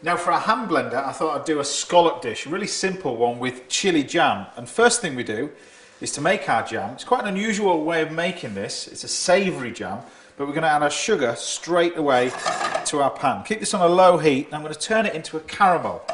Now for our hand blender, I thought I'd do a scallop dish, a really simple one with chili jam. And first thing we do is to make our jam. It's quite an unusual way of making this. It's a savoury jam, but we're going to add our sugar straight away to our pan. Keep this on a low heat, and I'm going to turn it into a caramel.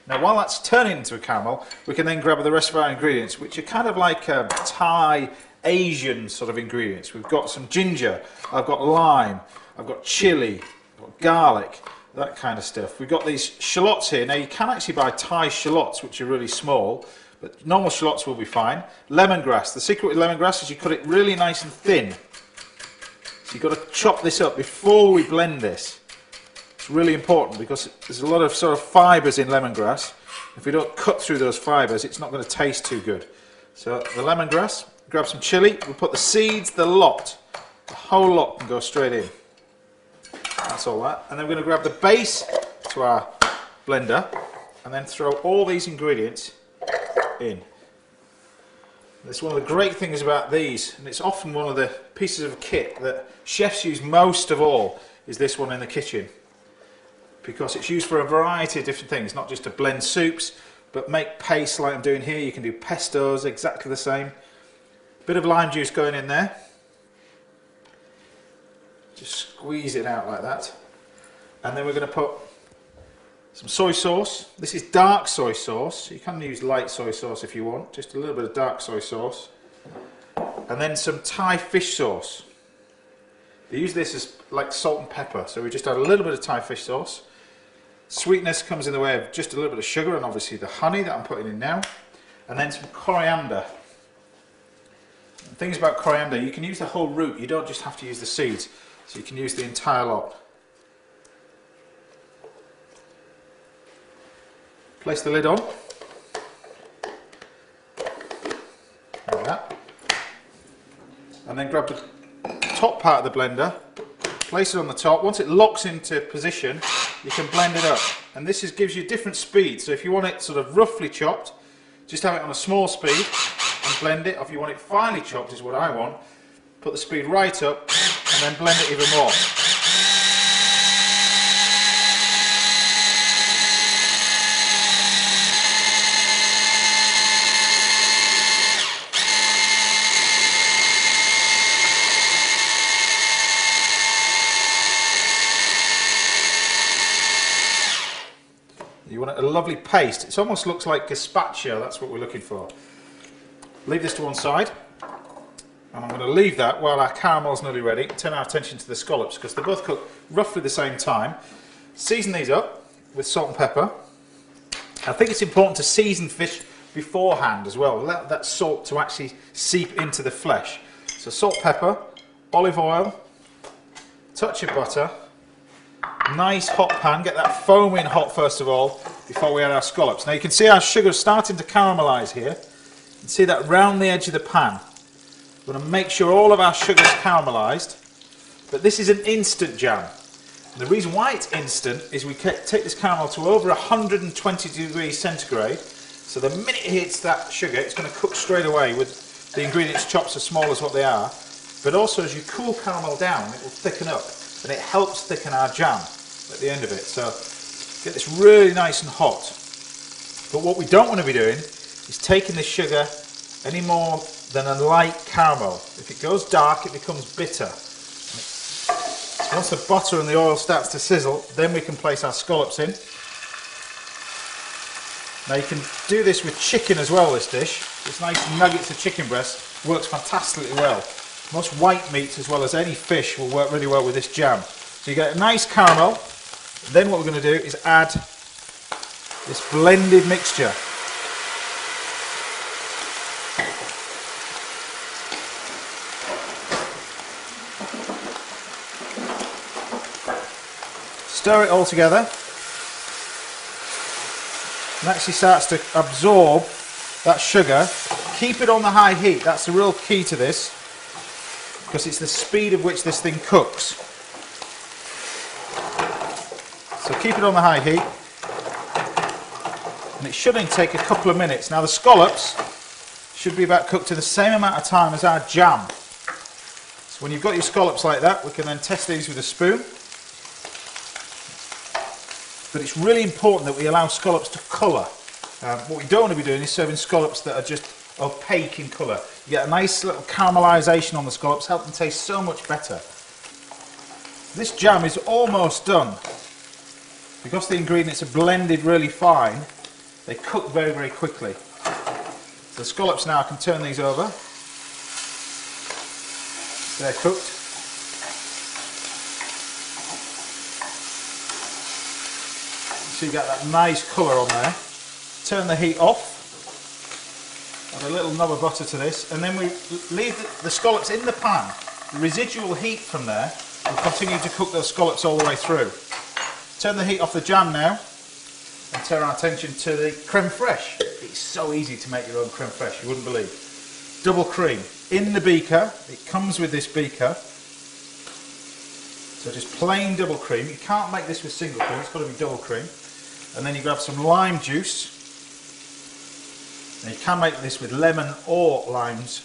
Now while that's turning into a caramel, we can then grab the rest of our ingredients, which are kind of like Thai, Asian sort of ingredients. We've got some ginger, I've got lime, I've got chilli, I've got garlic, that kind of stuff. We've got these shallots here. Now you can actually buy Thai shallots, which are really small, but normal shallots will be fine. Lemongrass. The secret with lemongrass is you cut it really nice and thin. So you've got to chop this up before we blend this. It's really important because there's a lot of sort of fibres in lemongrass. If we don't cut through those fibres, it's not going to taste too good. So the lemongrass, grab some chilli, we'll put the seeds, the whole lot can go straight in. That's all that. And then we're going to grab the base to our blender and then throw all these ingredients in. That's one of the great things about these, and it's often one of the pieces of kit that chefs use most of all, is this one in the kitchen. Because it's used for a variety of different things, not just to blend soups, but make paste like I'm doing here. You can do pestos, exactly the same. Bit of lime juice going in there. Just squeeze it out like that. And then we're going to put some soy sauce. This is dark soy sauce. You can use light soy sauce if you want, just a little bit of dark soy sauce. And then some Thai fish sauce. They use this as like salt and pepper, so we just add a little bit of Thai fish sauce. Sweetness comes in the way of just a little bit of sugar and obviously the honey that I'm putting in now. And then some coriander. And things about coriander, you can use the whole root, you don't just have to use the seeds. So you can use the entire lot. Place the lid on. Like that. And then grab the top part of the blender, place it on the top. Once it locks into position, you can blend it up. And this gives you different speeds. So if you want it sort of roughly chopped, just have it on a small speed and blend it. Or if you want it finely chopped, is what I want, put the speed right up and then blend it even more. You want a lovely paste. It almost looks like gazpacho, that's what we're looking for. Leave this to one side. And I'm going to leave that while our caramel's nearly ready. Turn our attention to the scallops because they both cook roughly the same time. Season these up with salt and pepper. I think it's important to season fish beforehand as well. Allow that salt to actually seep into the flesh. So salt, pepper, olive oil, touch of butter. Nice hot pan, get that foam in hot first of all before we add our scallops. Now you can see our sugar starting to caramelise here. You can see that round the edge of the pan. We're going to make sure all of our sugar's caramelised, but this is an instant jam. And the reason why it's instant is we take this caramel to over 120 degrees centigrade, so the minute it hits that sugar it's going to cook straight away with the ingredients chopped as small as what they are, but also as you cool caramel down it will thicken up and it helps thicken our jam at the end of it. So get this really nice and hot. But what we don't want to be doing is taking this sugar any more than a light caramel. If it goes dark it becomes bitter. Once the butter and the oil starts to sizzle, then we can place our scallops in. Now you can do this with chicken as well, this dish. This nice nuggets of chicken breast works fantastically well. Most white meats as well as any fish will work really well with this jam. So you get a nice caramel. Then what we're going to do is add this blended mixture. Stir it all together. And actually starts to absorb that sugar. Keep it on the high heat. That's the real key to this, because it's the speed at which this thing cooks. So keep it on the high heat, and it should only take a couple of minutes. Now the scallops should be about cooked in the same amount of time as our jam. So when you've got your scallops like that, we can then test these with a spoon. but it's really important that we allow scallops to colour. What we don't want to be doing is serving scallops that are just opaque in colour. You get a nice little caramelisation on the scallops, help them taste so much better. This jam is almost done. Because the ingredients are blended really fine, they cook very, very quickly. So the scallops now, I can turn these over. They're cooked. So you get that nice colour on there. Turn the heat off. Add a little knob of butter to this, and then we leave the scallops in the pan. The residual heat from there will continue to cook those scallops all the way through. Turn the heat off the jam now, and turn our attention to the creme fraiche. It's so easy to make your own creme fraiche, you wouldn't believe. Double cream in the beaker. It comes with this beaker. So just plain double cream. You can't make this with single cream, it's got to be double cream. And then you grab some lime juice. Now you can make this with lemon or limes,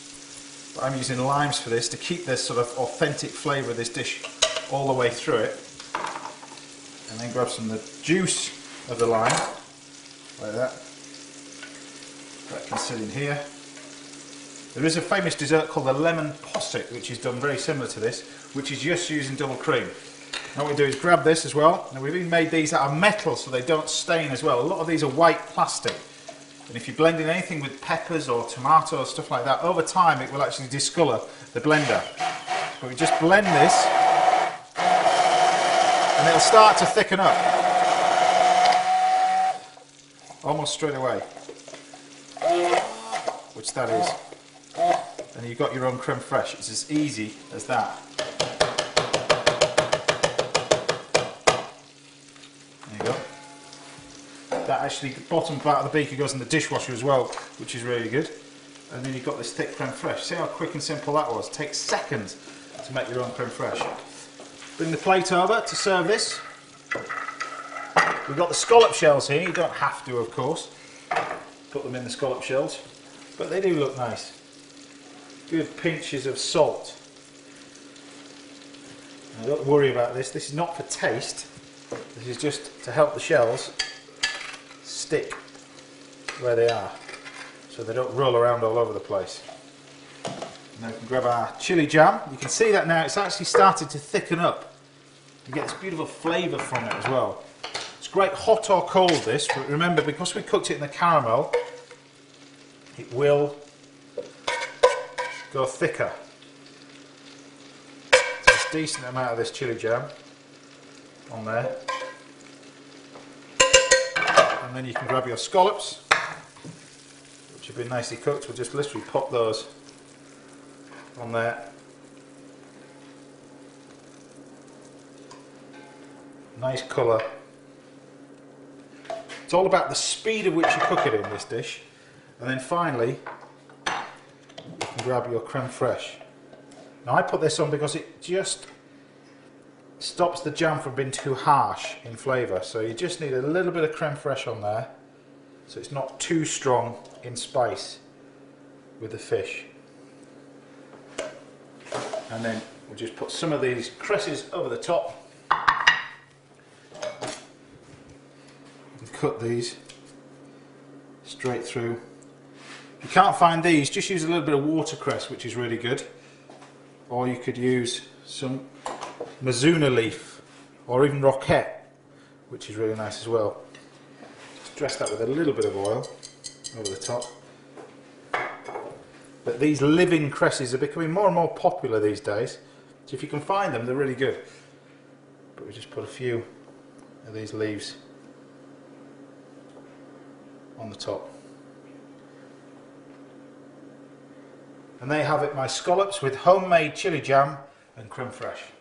but I'm using limes for this to keep this sort of authentic flavour of this dish all the way through it. And then grab some of the juice of the lime, like that. That can sit in here. There is a famous dessert called the lemon posset, which is done very similar to this, which is just using double cream. And what we do is grab this as well. Now we've even made these out of metal so they don't stain as well. A lot of these are white plastic. And if you blend in anything with peppers or tomatoes, stuff like that, over time it will actually discolour the blender. So we just blend this and it'll start to thicken up. Almost straight away. Which that is. And you've got your own creme fraiche. It's as easy as that. There you go. That actually, the bottom part of the beaker goes in the dishwasher as well, which is really good. And then you've got this thick creme fraiche. See how quick and simple that was? It takes seconds to make your own creme fraiche. Bring the plate over to serve this. We've got the scallop shells here. You don't have to, of course, put them in the scallop shells, but they do look nice. Good pinches of salt. Now, don't worry about this. This is not for taste. This is just to help the shells stick where they are, so they don't roll around all over the place. Now we can grab our chili jam. You can see that now it's actually started to thicken up. You get this beautiful flavour from it as well. It's great hot or cold this, but remember, because we cooked it in the caramel, it will go thicker. So there's a decent amount of this chili jam on there. And then you can grab your scallops, which have been nicely cooked. We'll just literally pop those on there. Nice colour. It's all about the speed at which you cook it in this dish. And then finally, you can grab your creme fraiche. Now I put this on because it just stops the jam from being too harsh in flavour. So you just need a little bit of creme fraiche on there, so it's not too strong in spice with the fish. And then we'll just put some of these cresses over the top and cut these straight through. If you can't find these, just use a little bit of watercress, which is really good, or you could use some Mizuna leaf or even roquette, which is really nice as well. Just dress that with a little bit of oil over the top. But these living cresses are becoming more and more popular these days, so if you can find them, they're really good. But we just put a few of these leaves on the top. And there you have it, my scallops with homemade chili jam and creme fraiche.